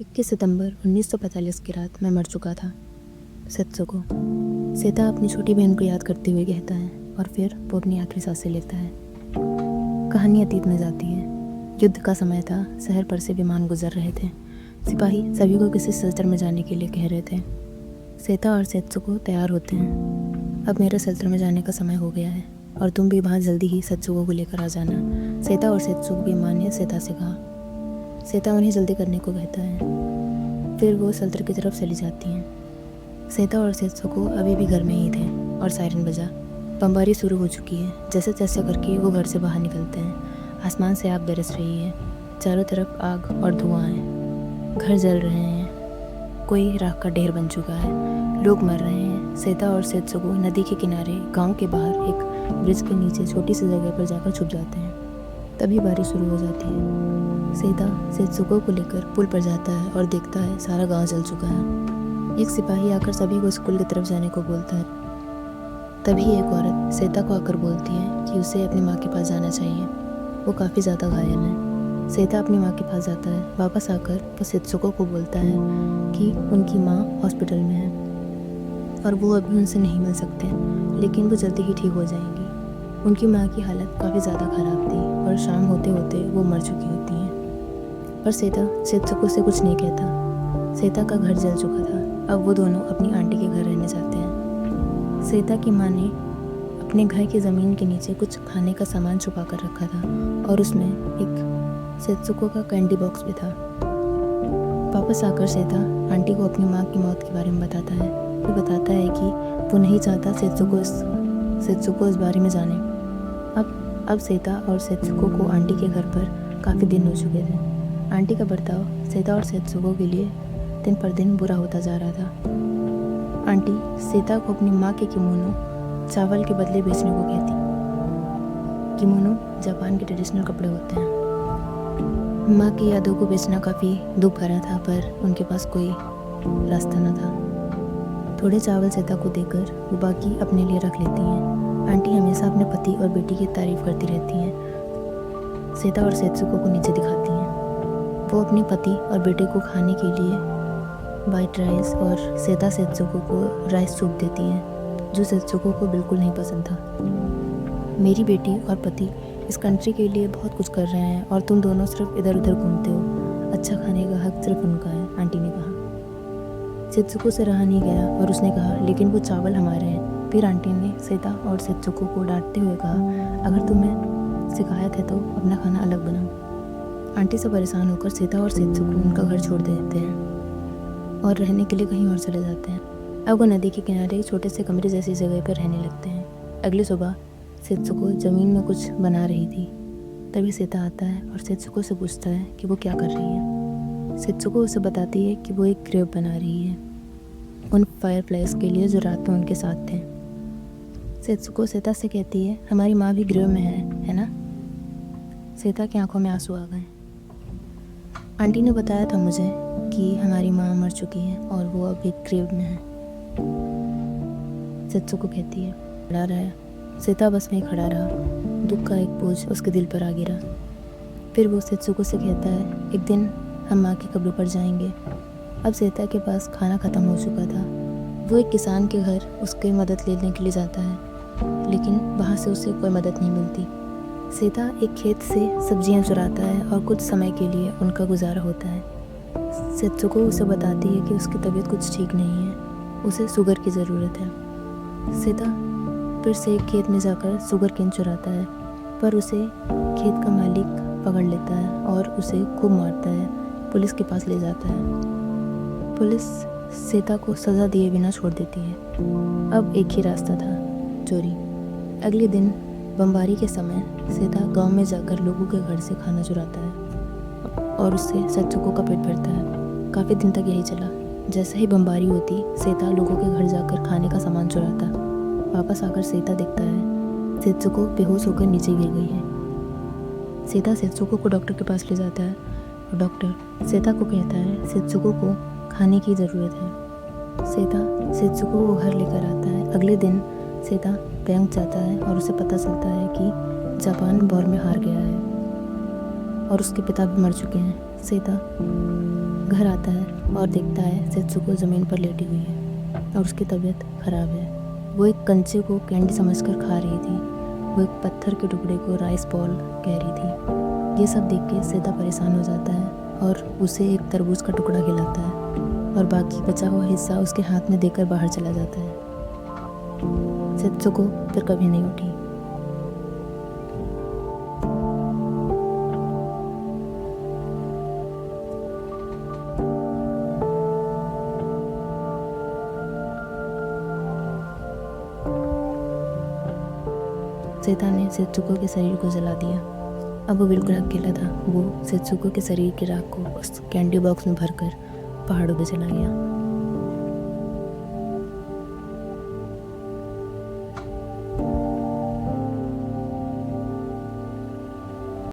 21 सितंबर 1945 की रात मैं मर चुका था। सेत्सुको। सेता अपनी छोटी बहन को याद करते हुए कहता है और फिर वो अपनी आखिरी सांसें लेता है। कहानी अतीत में जाती है। युद्ध का समय था। शहर पर से विमान गुजर रहे थे। सिपाही सभी को किसी शेल्टर में जाने के लिए कह रहे थे। सेता और सेत्सुको तैयार होते हैं। अब मेरे शेल्टर में जाने का समय हो गया है और तुम भी वहाँ जल्दी ही सेत्सुको को लेकर आ जाना, सेता और सेत्सुको की माँ ने सेता से कहा। सेता उन्हें जल्दी करने को कहता है। फिर वो शेल्टर की तरफ चली जाती हैं। सेता और सेत्सुको अभी भी घर में ही थे और सायरन बजा। बमबारी शुरू हो चुकी है। जैसे तैसे करके वो घर से बाहर निकलते हैं। आसमान से आग बरस रही है। चारों तरफ आग और धुआं है। घर जल रहे हैं। कोई राख का ढेर बन चुका है। लोग मर रहे हैं। सेता और सेत्सुको नदी के किनारे गांव के बाहर एक ब्रिज के नीचे छोटी सी जगह पर जाकर छुप जाते हैं। तभी बारिश शुरू हो जाती है। सेता सेत्सुको को लेकर पुल पर जाता है और देखता है सारा गांव जल चुका है। एक सिपाही आकर सभी को स्कूल की तरफ जाने को बोलता है। तभी एक औरत सेता को आकर बोलती है कि उसे अपनी माँ के पास जाना चाहिए। वो काफ़ी ज़्यादा घायल है। सेता अपनी माँ के पास जाता है। वापस आकर वो सेत्सुको को बोलता है कि उनकी माँ हॉस्पिटल में है और वो अभी उनसे नहीं मिल सकते, लेकिन वो जल्दी ही ठीक हो जाएंगी। उनकी माँ की हालत काफ़ी ज़्यादा ख़राब थी और शाम होते होते वो मर चुकी होती हैं। पर सेता सेत्सुको से कुछ नहीं कहता। सेता का घर जल चुका था। अब वो दोनों अपनी आंटी के घर रहने जाते हैं। सेता की माँ ने अपने घर की ज़मीन के नीचे कुछ खाने का सामान छुपा कर रखा था और उसमें एक सेत्सुको का कैंडी बॉक्स भी था। वापस आकर सेता आंटी को अपनी माँ की मौत के बारे में बताता है। वो बताता है कि वो नहीं चाहता सेत्सुको इस बारे में जाने। अब सेता और सेत्सुको को आंटी के घर पर काफ़ी दिन हो चुके थे। आंटी का बर्ताव सेता और सेत्सुको के लिए दिन पर दिन बुरा होता जा रहा था। आंटी सेता को अपनी माँ के किमोनो चावल के बदले बेचने को कहती। किमोनो जापान के ट्रेडिशनल कपड़े होते हैं। माँ की यादों को बेचना काफ़ी दुख भरा था, पर उनके पास कोई रास्ता न था। थोड़े चावल सेता को देकर वो बाकी अपने लिए रख लेती हैं। आंटी हमेशा अपने पति और बेटी की तारीफ करती रहती हैं। सेता और सेत्सुको को नीचे दिखाती हैं। वो अपने पति और बेटे को खाने के लिए वाइट राइस और सेता सेत्सुको को राइस सूप देती हैं, जो सेत्सुको को बिल्कुल नहीं पसंद था। मेरी बेटी और पति इस कंट्री के लिए बहुत कुछ कर रहे हैं और तुम दोनों सिर्फ इधर उधर घूमते हो। अच्छा खाने का हक सिर्फ उनका है, आंटी ने कहा। सेत्सुको से रहा नहीं गया और उसने कहा, लेकिन वो चावल हमारे हैं। फिर आंटी ने सेता और सेत्सुको को डांटते हुए कहा, अगर तुम्हें शिकायत है तो अपना खाना अलग बनाओ। आंटी से परेशान होकर सेता और सेत्सुको उनका घर छोड़ देते हैं और रहने के लिए कहीं और चले जाते हैं। अब वो नदी के किनारे एक छोटे से कमरे जैसी जगह पर रहने लगते हैं। अगली सुबह सेत्सुको ज़मीन में कुछ बना रही थी। तभी सेता आता है और सेत्सुको से पूछता है कि वो क्या कर रही है। सेत्सुको उसे बताती है कि वो एक ग्रेव बना रही है उन फायरफ्लाइज के लिए जो रात में उनके साथ थे। सेत्सुको सेता से कहती है, हमारी माँ भी ग्रेव में है ना? सेता की आंखों में आंसू आ गए। आंटी ने बताया था मुझे कि हमारी माँ मर चुकी है और वो अब एक ग्रेव में है। सेत्सुको कहती है। खड़ा रहा। सेता बस में खड़ा रहा। दुख का एक बोझ उसके दिल पर आ गिरा। फिर वो सेत्सुको से कहता है, एक दिन हम माँ की कब्र पर जाएंगे। अब सेता के पास खाना ख़त्म हो चुका था। वो एक किसान के घर उसकी मदद लेने के लिए जाता है, लेकिन वहाँ से उसे कोई मदद नहीं मिलती। सेता एक खेत से सब्जियां चुराता है और कुछ समय के लिए उनका गुजारा होता है। सेत्सुको उसे बताती है कि उसकी तबीयत कुछ ठीक नहीं है, उसे शुगर की ज़रूरत है। सेता फिर से एक खेत में जाकर शुगर केन चुराता है, पर उसे खेत का मालिक पकड़ लेता है और उसे खूब मारता है। पुलिस के पास ले जाता है। पुलिस सेता को सज़ा दिए बिना छोड़ देती है। अब एक ही रास्ता था, चोरी। अगले दिन बमबारी के समय सेता गांव में जाकर लोगों के घर से खाना चुराता है और उससे सेत्सुको का पेट भरता है। काफ़ी दिन तक यही चला। जैसे ही बमबारी होती, सेता लोगों के घर जाकर खाने का सामान चुराता। वापस आकर सेता देखता है सेत्सुको बेहोश होकर नीचे गिर गई है। सेता सेत्सुको को डॉक्टर के पास ले जाता है और डॉक्टर सेता को कहता है सेत्सुको को खाने की ज़रूरत है। सेता सेत्सुको को घर लेकर आता है। अगले दिन सेता बैंक जाता है और उसे पता चलता है कि जापान वॉर में हार गया है और उसके पिता भी मर चुके हैं। सेता घर आता है और देखता है सेत्सुको ज़मीन पर लेटी हुई है और उसकी तबीयत खराब है। वो एक कंचे को कैंडी समझकर खा रही थी। वो एक पत्थर के टुकड़े को राइस बॉल कह रही थी। ये सब देख के सेता परेशान हो जाता है और उसे एक तरबूज का टुकड़ा खिलाता है और बाकी बचा हुआ हिस्सा उसके हाथ में देकर बाहर चला जाता है। सेत्सुको फिर कभी नहीं उठी। सेता ने सेत्सुको के शरीर को जला दिया। अब वो बिल्कुल अकेला था। वो सेत्सुको के शरीर की राख को उस कैंडी बॉक्स में भरकर पहाड़ों पे चला गया।